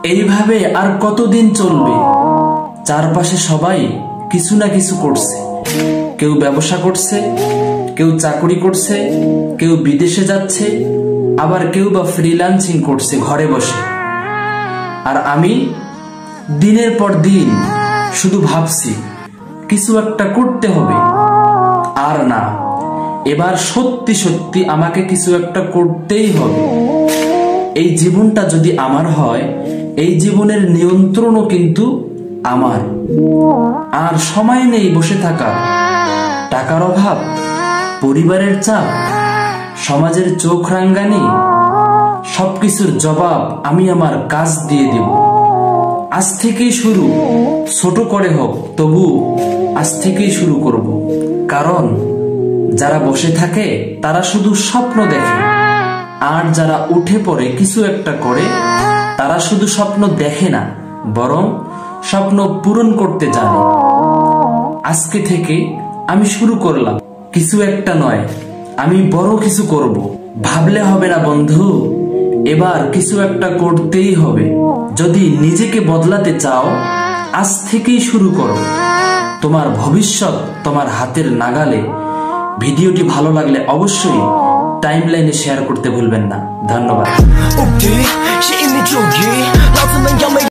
এইভাবে আর কতদিন চলবে? চারপাশে সবাই কিছু না কিছু করছে। কেউ ব্যবসা করছে, কেউ চাকরি করছে, কেউ বিদেশে যাচ্ছে, আবার কেউ বা ফ্রিল্যান্সিং করছে ঘরে বসে। আর আমি দিনের পর দিন শুধু ভাবছি কিছু একটা করতে হবে। আর না, এবার সত্যি সত্যি আমাকে কিছু একটা করতেই হবে। এই জীবনটা যদি আমার হয়, এই জীবনের নিয়ন্ত্রণও কিন্তু আমার। আর সময় নেই বসে থাকার। টাকার অভাব, পরিবারের চাপ, সমাজের চোখ রাঙ্গানি, সবকিছুর জবাব আমি আমার কাজ দিয়ে দেব। আজ থেকেই শুরু, ছোট করে হোক তবু আজ থেকেই শুরু করব। কারণ যারা বসে থাকে তারা শুধু স্বপ্ন দেখে, আর যারা উঠে পড়ে কিছু একটা করে তারা শুধু স্বপ্ন দেখে না, বরং স্বপ্ন পূরণ করতে জানে। আজকে থেকে আমি শুরু করলাম, কিছু একটা নয়, আমি বড় কিছু করব। ভাবলে হবে না বন্ধু, এবার কিছু একটা করতেই হবে। যদি নিজেকে বদলাতে চাও, আজ থেকেই শুরু করো। তোমার ভবিষ্যৎ তোমার হাতের নাগালে। ভিডিওটি ভালো লাগলে অবশ্যই টাইমলাইনে শেয়ার করতে ভুলবেন না। ধন্যবাদ।